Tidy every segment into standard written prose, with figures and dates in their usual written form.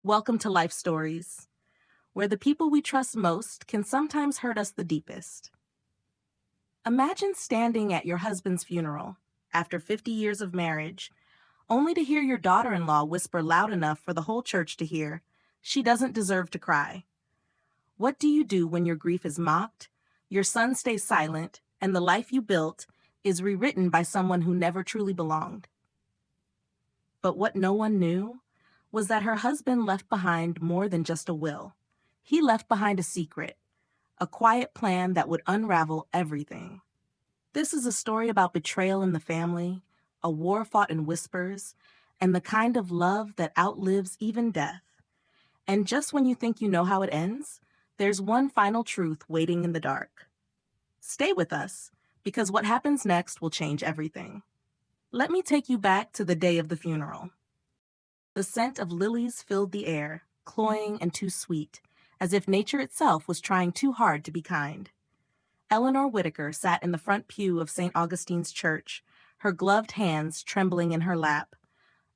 Welcome to Life Stories, where the people we trust most can sometimes hurt us the deepest. Imagine standing at your husband's funeral after 50 years of marriage, only to hear your daughter-in-law whisper loud enough for the whole church to hear, "She doesn't deserve to cry." What do you do when your grief is mocked, your son stays silent, and the life you built is rewritten by someone who never truly belonged? But what no one knew was that her husband left behind more than just a will. He left behind a secret, a quiet plan that would unravel everything. This is a story about betrayal in the family, a war fought in whispers, and the kind of love that outlives even death. And just when you think you know how it ends, there's one final truth waiting in the dark. Stay with us, because what happens next will change everything. Let me take you back to the day of the funeral. The scent of lilies filled the air, cloying and too sweet, as if nature itself was trying too hard to be kind. Eleanor Whitaker sat in the front pew of St. Augustine's Church, her gloved hands trembling in her lap.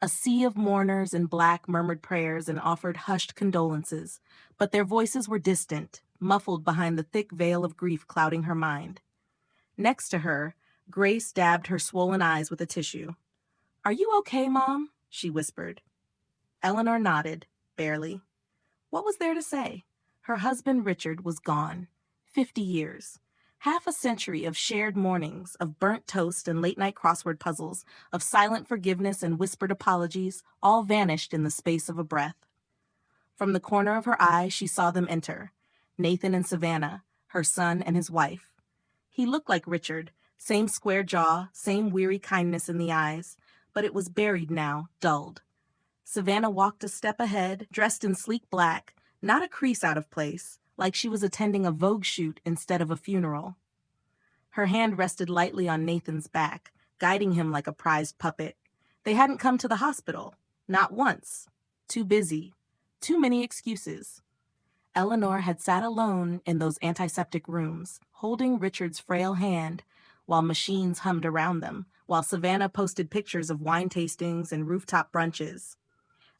A sea of mourners in black murmured prayers and offered hushed condolences, but their voices were distant, muffled behind the thick veil of grief clouding her mind. Next to her, Grace dabbed her swollen eyes with a tissue. "Are you okay, Mom?" she whispered. Eleanor nodded, barely. What was there to say? Her husband Richard was gone. 50 years. Half a century of shared mornings, of burnt toast and late-night crossword puzzles, of silent forgiveness and whispered apologies, all vanished in the space of a breath. From the corner of her eye, she saw them enter. Nathan and Savannah, her son and his wife. He looked like Richard, same square jaw, same weary kindness in the eyes, but it was buried now, dulled. Savannah walked a step ahead, dressed in sleek black, not a crease out of place, like she was attending a Vogue shoot instead of a funeral. Her hand rested lightly on Nathan's back, guiding him like a prized puppet. They hadn't come to the hospital. Not once. Too busy. Too many excuses. Eleanor had sat alone in those antiseptic rooms, holding Richard's frail hand, while machines hummed around them, while Savannah posted pictures of wine tastings and rooftop brunches.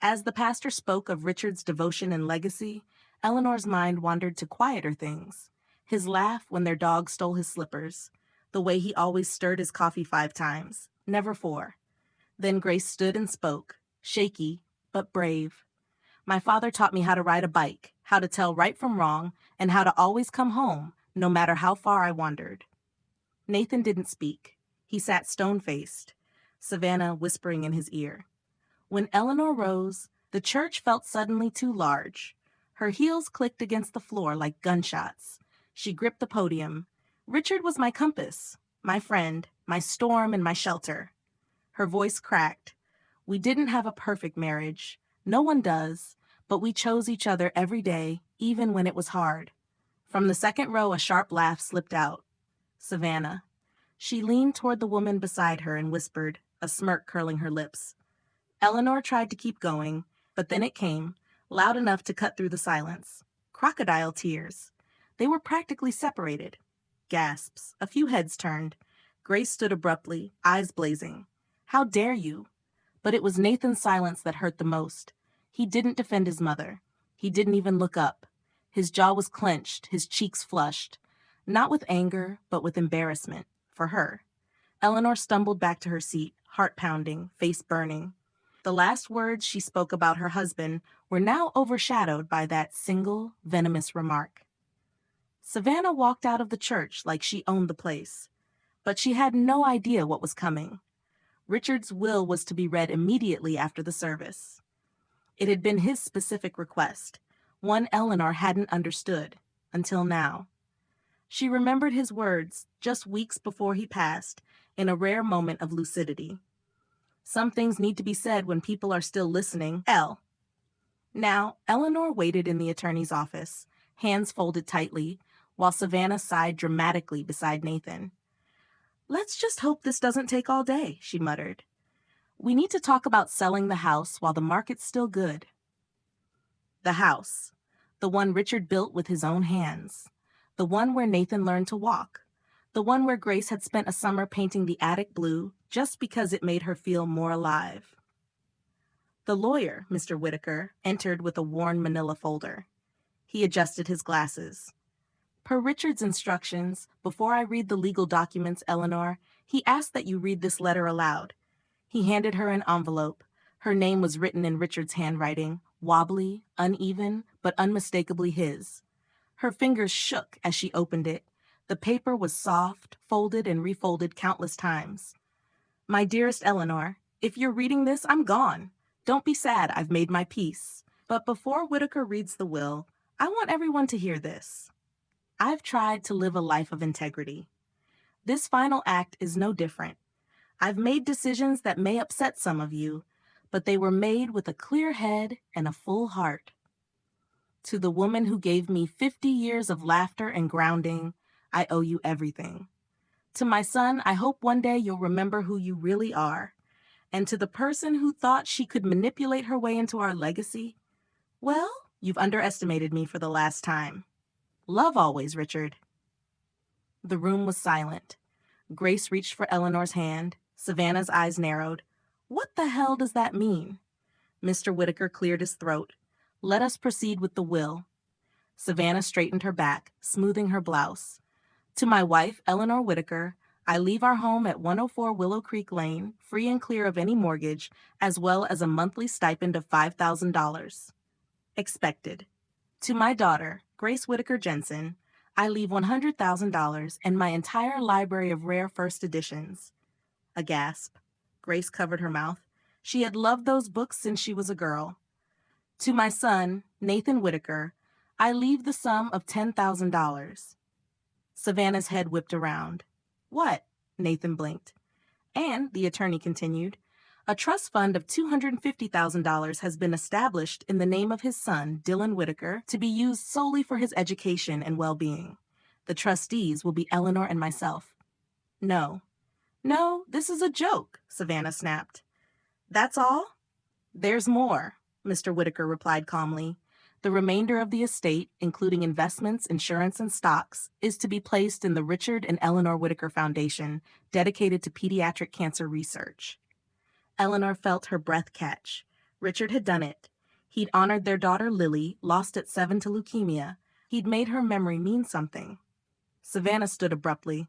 As the pastor spoke of Richard's devotion and legacy, Eleanor's mind wandered to quieter things. His laugh when their dog stole his slippers, the way he always stirred his coffee 5 times, never 4. Then Grace stood and spoke, shaky, but brave. "My father taught me how to ride a bike, how to tell right from wrong, and how to always come home, no matter how far I wandered." Nathan didn't speak. He sat stone-faced, Savannah whispering in his ear. When Eleanor rose, the church felt suddenly too large. Her heels clicked against the floor like gunshots. She gripped the podium. "Richard was my compass, my friend, my storm and my shelter." Her voice cracked. "We didn't have a perfect marriage. No one does, but we chose each other every day, even when it was hard." From the second row, a sharp laugh slipped out. Savannah. She leaned toward the woman beside her and whispered, a smirk curling her lips. Eleanor tried to keep going, but then it came, loud enough to cut through the silence. Crocodile tears. They were practically separated. Gasps. A few heads turned. Grace stood abruptly, eyes blazing. "How dare you?" But it was Nathan's silence that hurt the most. He didn't defend his mother. He didn't even look up. His jaw was clenched, his cheeks flushed. Not with anger, but with embarrassment. For her. Eleanor stumbled back to her seat, heart pounding, face burning. The last words she spoke about her husband were now overshadowed by that single, venomous remark. Savannah walked out of the church like she owned the place. But she had no idea what was coming. Richard's will was to be read immediately after the service. It had been his specific request, one Eleanor hadn't understood, until now. She remembered his words, just weeks before he passed, in a rare moment of lucidity. "Some things need to be said when people are still listening, Elle." Now, Eleanor waited in the attorney's office, hands folded tightly, while Savannah sighed dramatically beside Nathan. "Let's just hope this doesn't take all day," she muttered. "We need to talk about selling the house while the market's still good." The house. The one Richard built with his own hands. The one where Nathan learned to walk. The one where Grace had spent a summer painting the attic blue just because it made her feel more alive. The lawyer, Mr. Whitaker, entered with a worn manila folder. He adjusted his glasses. Per Richard's instructions, before I read the legal documents, Eleanor, he asked that you read this letter aloud. He handed her an envelope. Her name was written in Richard's handwriting, wobbly, uneven, but unmistakably his. Her fingers shook as she opened it. The paper was soft, folded and refolded countless times. My dearest Eleanor, if you're reading this, I'm gone. Don't be sad, I've made my peace. But before Whitaker reads the will, I want everyone to hear this. I've tried to live a life of integrity. This final act is no different. I've made decisions that may upset some of you, but they were made with a clear head and a full heart. To the woman who gave me 50 years of laughter and grounding, I owe you everything. To my son, I hope one day you'll remember who you really are. And to the person who thought she could manipulate her way into our legacy, well, you've underestimated me for the last time. Love always, Richard. The room was silent. Grace reached for Eleanor's hand. Savannah's eyes narrowed. What the hell does that mean? Mr. Whitaker cleared his throat. Let us proceed with the will. Savannah straightened her back, smoothing her blouse. To my wife, Eleanor Whitaker, I leave our home at 104 Willow Creek Lane, free and clear of any mortgage, as well as a monthly stipend of $5,000. Expected. To my daughter, Grace Whitaker Jensen, I leave $100,000 and my entire library of rare first editions. A gasp. Grace covered her mouth. She had loved those books since she was a girl. To my son, Nathan Whitaker, I leave the sum of $10,000. Savannah's head whipped around. What? Nathan blinked. And, the attorney continued, a trust fund of $250,000 has been established in the name of his son, Dylan Whitaker, to be used solely for his education and well-being. The trustees will be Eleanor and myself. No. No, this is a joke, Savannah snapped. That's all? There's more, Mr. Whitaker replied calmly. The remainder of the estate, including investments, insurance, and stocks, is to be placed in the Richard and Eleanor Whitaker Foundation, dedicated to pediatric cancer research. Eleanor felt her breath catch. Richard had done it. He'd honored their daughter Lily, lost at 7 to leukemia. He'd made her memory mean something. Savannah stood abruptly.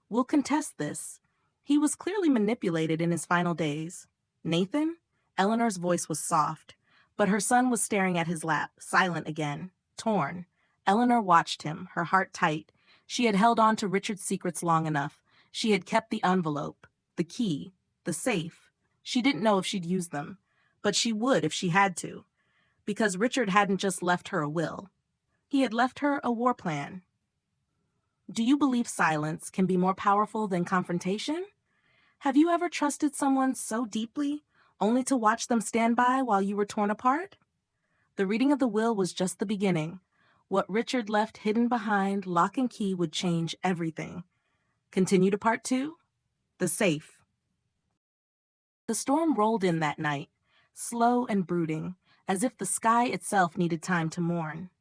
We'll contest this. He was clearly manipulated in his final days. Nathan? Eleanor's voice was soft, but her son was staring at his lap, silent again, torn. Eleanor watched him, her heart tight. She had held on to Richard's secrets long enough. She had kept the envelope, the key, the safe. She didn't know if she'd use them, but she would if she had to, because Richard hadn't just left her a will. He had left her a war plan. Do you believe silence can be more powerful than confrontation? Have you ever trusted someone so deeply, only to watch them stand by while you were torn apart? The reading of the will was just the beginning. What Richard left hidden behind lock and key would change everything. Continue to part 2? The safe. The storm rolled in that night, slow and brooding, as if the sky itself needed time to mourn.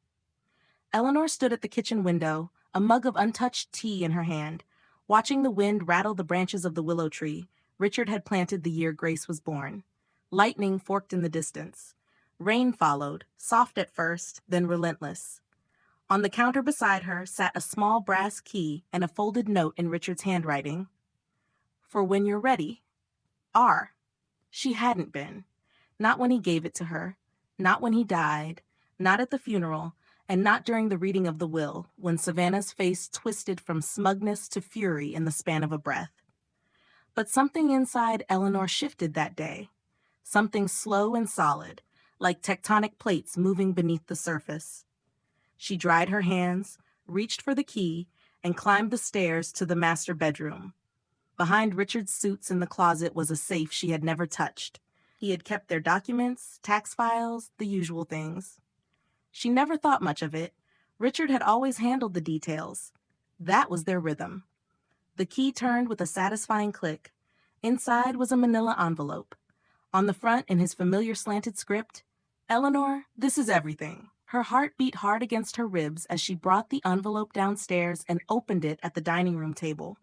Eleanor stood at the kitchen window, a mug of untouched tea in her hand, watching the wind rattle the branches of the willow tree Richard had planted the year Grace was born. Lightning forked in the distance. Rain followed, soft at first, then relentless. On the counter beside her sat a small brass key and a folded note in Richard's handwriting. For when you're ready. R. She hadn't been. Not when he gave it to her. Not when he died. Not at the funeral. And not during the reading of the will, when Savannah's face twisted from smugness to fury in the span of a breath. But something inside Eleanor shifted that day. Something slow and solid, like tectonic plates moving beneath the surface. She dried her hands, reached for the key, and climbed the stairs to the master bedroom. Behind Richard's suits in the closet was a safe she had never touched. He had kept their documents, tax files, the usual things. She never thought much of it. Richard had always handled the details. That was their rhythm. The key turned with a satisfying click. Inside was a manila envelope. On the front, in his familiar slanted script, Eleanor, this is everything. Her heart beat hard against her ribs as she brought the envelope downstairs and opened it at the dining room table,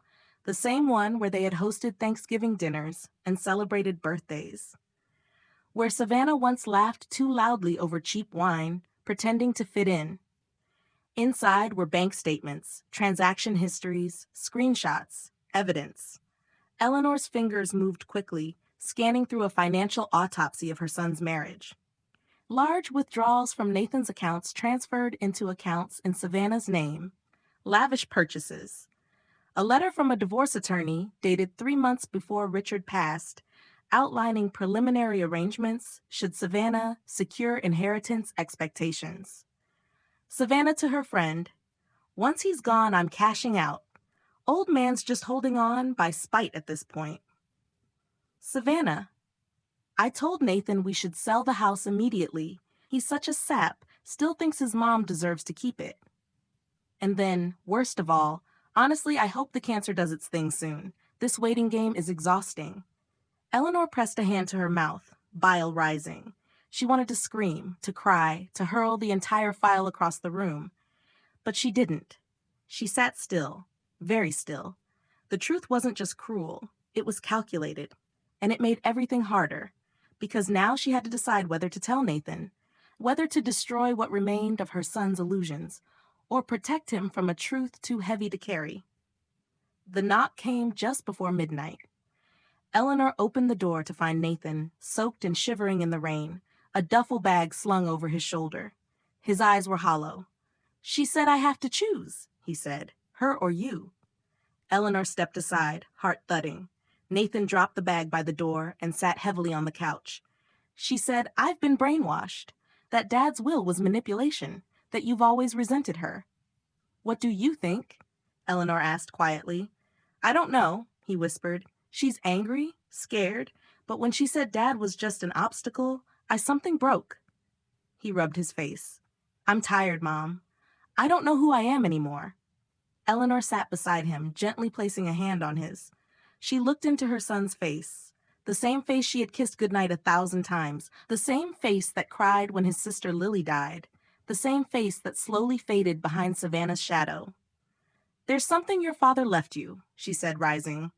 the same one where they had hosted Thanksgiving dinners and celebrated birthdays. where Savannah once laughed too loudly over cheap wine, pretending to fit in. Inside were bank statements, transaction histories, screenshots, evidence. Eleanor's fingers moved quickly, scanning through a financial autopsy of her son's marriage. Large withdrawals from Nathan's accounts transferred into accounts in Savannah's name. Lavish purchases. A letter from a divorce attorney, dated 3 months before Richard passed, outlining preliminary arrangements should Savannah secure inheritance expectations. Savannah to her friend, "Once he's gone, I'm cashing out. Old man's just holding on by spite at this point." Savannah, "I told Nathan we should sell the house immediately. He's such a sap, still thinks his mom deserves to keep it." And then, worst of all, "Honestly, I hope the cancer does its thing soon. This waiting game is exhausting." Eleanor pressed a hand to her mouth, bile rising. She wanted to scream, to cry, to hurl the entire file across the room. But she didn't. She sat still, very still. The truth wasn't just cruel, it was calculated. And it made everything harder, because now she had to decide whether to tell Nathan, whether to destroy what remained of her son's illusions, or protect him from a truth too heavy to carry. The knock came just before midnight. Eleanor opened the door to find Nathan, soaked and shivering in the rain, a duffel bag slung over his shoulder. His eyes were hollow. "She said I have to choose," he said, "her or you." Eleanor stepped aside, heart thudding. Nathan dropped the bag by the door and sat heavily on the couch. "She said, I've been brainwashed, that Dad's will was manipulation, that you've always resented her." "What do you think?" Eleanor asked quietly. "I don't know," he whispered. "She's angry, scared, but when she said Dad was just an obstacle, something broke." He rubbed his face. "I'm tired, Mom. I don't know who I am anymore." Eleanor sat beside him, gently placing a hand on his. She looked into her son's face, the same face she had kissed goodnight 1,000 times, the same face that cried when his sister Lily died, the same face that slowly faded behind Savannah's shadow. "There's something your father left you," she said, rising.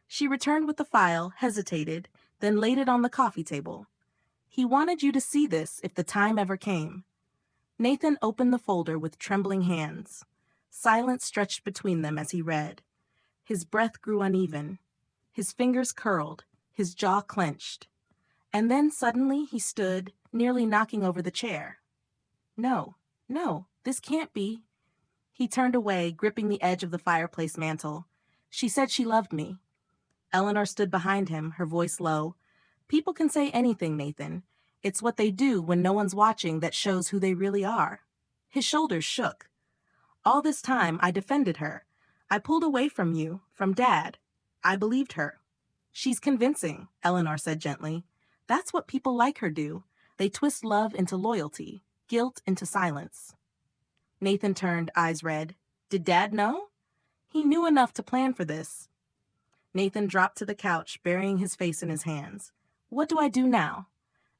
She returned with the file, hesitated, then laid it on the coffee table. "He wanted you to see this if the time ever came." Nathan opened the folder with trembling hands. Silence stretched between them as he read. His breath grew uneven. His fingers curled, his jaw clenched. And then suddenly he stood, nearly knocking over the chair. "No, no, this can't be." He turned away, gripping the edge of the fireplace mantel. "She said she loved me." Eleanor stood behind him, her voice low. "People can say anything, Nathan. It's what they do when no one's watching that shows who they really are." His shoulders shook. "All this time, I defended her. I pulled away from you, from Dad. I believed her." "She's convincing," Eleanor said gently. "That's what people like her do. They twist love into loyalty, guilt into silence." Nathan turned, eyes red. "Did Dad know?" "He knew enough to plan for this." Nathan dropped to the couch, burying his face in his hands. "What do I do now?"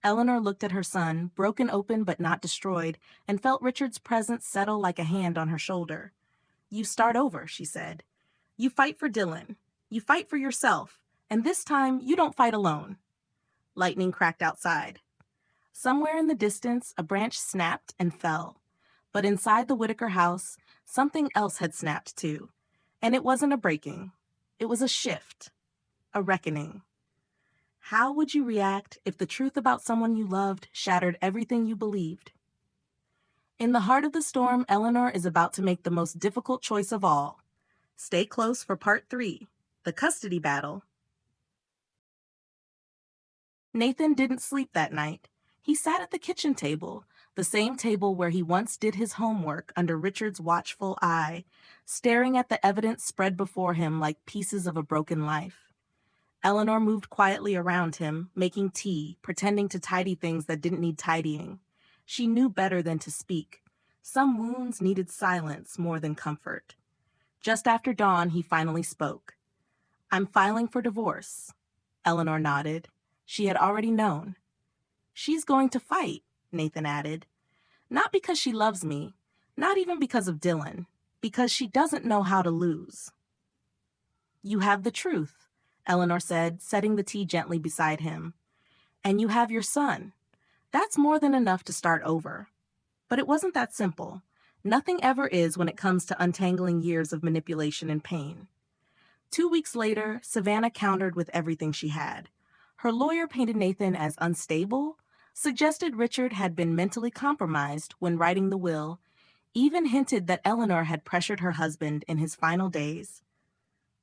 Eleanor looked at her son, broken open but not destroyed, and felt Richard's presence settle like a hand on her shoulder. "You start over," she said. "You fight for Dylan. You fight for yourself. And this time, you don't fight alone." Lightning cracked outside. Somewhere in the distance, a branch snapped and fell. But inside the Whitaker house, something else had snapped too. And it wasn't a breaking. It was a shift. A reckoning. How would you react if the truth about someone you loved shattered everything you believed? In the heart of the storm, Eleanor is about to make the most difficult choice of all. Stay close for part 3, the custody battle. Nathan didn't sleep that night. He sat at the kitchen table, the same table where he once did his homework under Richard's watchful eye, staring at the evidence spread before him like pieces of a broken life. Eleanor moved quietly around him, making tea, pretending to tidy things that didn't need tidying. She knew better than to speak. Some wounds needed silence more than comfort. Just after dawn, he finally spoke. "I'm filing for divorce." Eleanor nodded. She had already known. "She's going to fight," Nathan added. "Not because she loves me, not even because of Dylan, because she doesn't know how to lose." "You have the truth," Eleanor said, setting the tea gently beside him. And you have your son. That's more than enough to start over. But it wasn't that simple. Nothing ever is when it comes to untangling years of manipulation and pain. 2 weeks later, Savannah countered with everything she had. Her lawyer painted Nathan as unstable, suggested Richard had been mentally compromised when writing the will, even hinted that Eleanor had pressured her husband in his final days.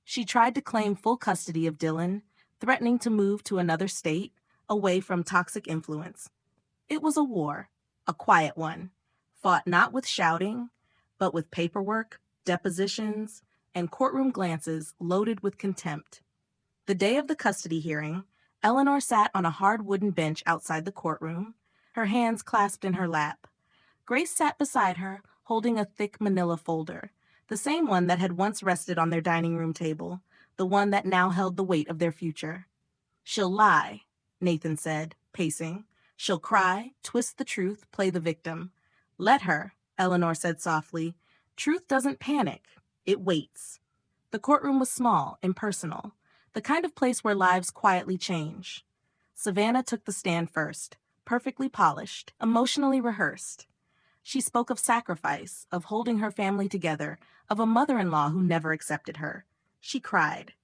She tried to claim full custody of Dylan, threatening to move to another state, away from toxic influence. It was a war, a quiet one, fought not with shouting, but with paperwork, depositions, and courtroom glances loaded with contempt. The day of the custody hearing, Eleanor sat on a hard wooden bench outside the courtroom, her hands clasped in her lap. Grace sat beside her, holding a thick manila folder, the same one that had once rested on their dining room table, the one that now held the weight of their future. "She'll lie," Nathan said, pacing. "She'll cry, twist the truth, play the victim. Let her," Eleanor said softly. "Truth doesn't panic. It waits." The courtroom was small, impersonal, the kind of place where lives quietly change. Savannah took the stand first, perfectly polished, emotionally rehearsed. She spoke of sacrifice, of holding her family together, of a mother-in-law who never accepted her. She cried.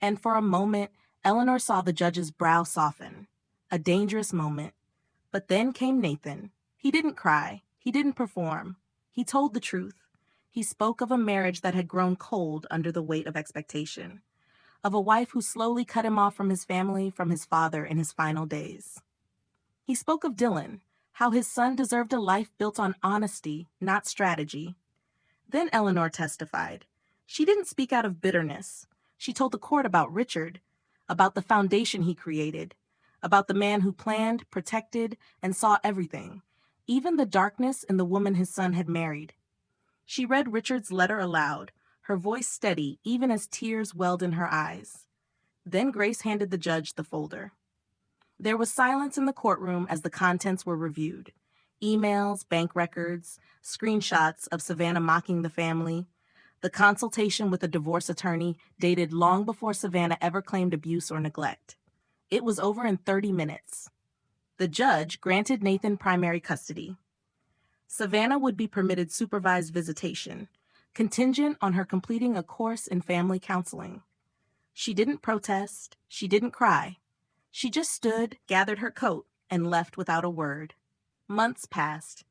And for a moment, Eleanor saw the judge's brow soften. A dangerous moment. But then came Nathan. He didn't cry. He didn't perform. He told the truth. He spoke of a marriage that had grown cold under the weight of expectation, of a wife who slowly cut him off from his family, from his father in his final days. He spoke of Dylan, how his son deserved a life built on honesty, not strategy. Then Eleanor testified. She didn't speak out of bitterness. She told the court about Richard, about the foundation he created, about the man who planned, protected, and saw everything, even the darkness in the woman his son had married. She read Richard's letter aloud, her voice steady even as tears welled in her eyes. Then Grace handed the judge the folder. There was silence in the courtroom as the contents were reviewed. Emails, bank records, screenshots of Savannah mocking the family. The consultation with a divorce attorney dated long before Savannah ever claimed abuse or neglect. It was over in 30 minutes. The judge granted Nathan primary custody. Savannah would be permitted supervised visitation, contingent on her completing a course in family counseling. She didn't protest. She didn't cry. She just stood, gathered her coat, and left without a word. Months passed.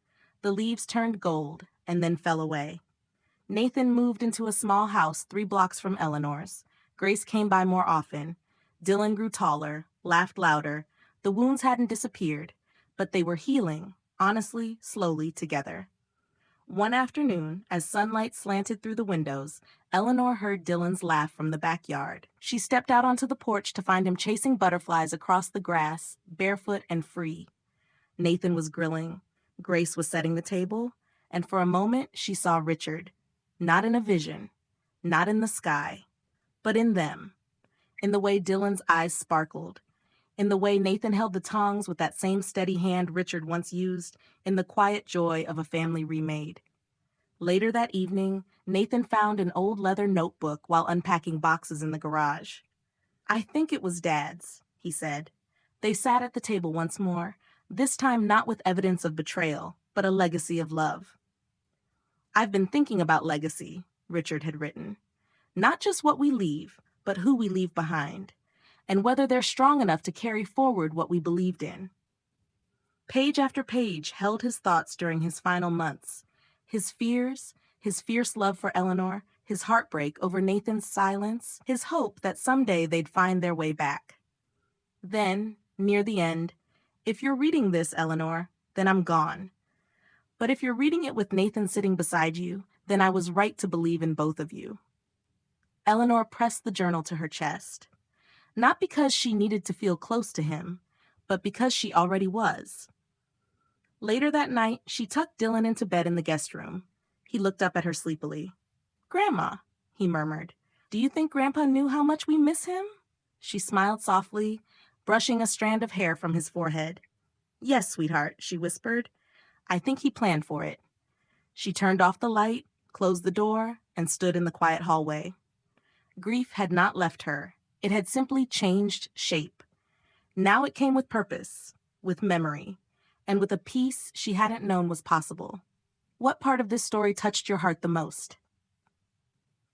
The leaves turned gold and then fell away. Nathan moved into a small house 3 blocks from Eleanor's. Grace came by more often. Dylan grew taller, laughed louder. The wounds hadn't disappeared, but they were healing, honestly, slowly, together. One afternoon, as sunlight slanted through the windows, Eleanor heard Dylan's laugh from the backyard. She stepped out onto the porch to find him chasing butterflies across the grass, barefoot and free. Nathan was grilling. Grace was setting the table, and for a moment she saw Richard. Not in a vision, not in the sky, but in them. In the way Dylan's eyes sparkled, in the way Nathan held the tongs with that same steady hand Richard once used, in the quiet joy of a family remade. Later that evening, Nathan found an old leather notebook while unpacking boxes in the garage. "I think it was Dad's," he said. They sat at the table once more, this time not with evidence of betrayal, but a legacy of love. "I've been thinking about legacy," Richard had written. "Not just what we leave, but who we leave behind, and whether they're strong enough to carry forward what we believed in." Page after page held his thoughts during his final months. His fears, his fierce love for Eleanor, his heartbreak over Nathan's silence, his hope that someday they'd find their way back. Then, near the end, "If you're reading this, Eleanor, then I'm gone. But if you're reading it with Nathan sitting beside you, then I was right to believe in both of you." Eleanor pressed the journal to her chest. Not because she needed to feel close to him, but because she already was. Later that night, she tucked Dylan into bed in the guest room. He looked up at her sleepily. "Grandma," he murmured, "do you think Grandpa knew how much we miss him?" She smiled softly, brushing a strand of hair from his forehead. "Yes, sweetheart," she whispered. "I think he planned for it." She turned off the light, closed the door, and stood in the quiet hallway. Grief had not left her. It had simply changed shape. Now it came with purpose, with memory, and with a peace she hadn't known was possible. What part of this story touched your heart the most?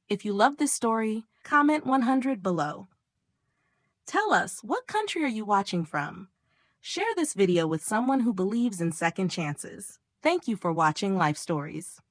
If you love this story, comment 100 below. Tell us, what country are you watching from? Share this video with someone who believes in second chances. Thank you for watching Life Stories.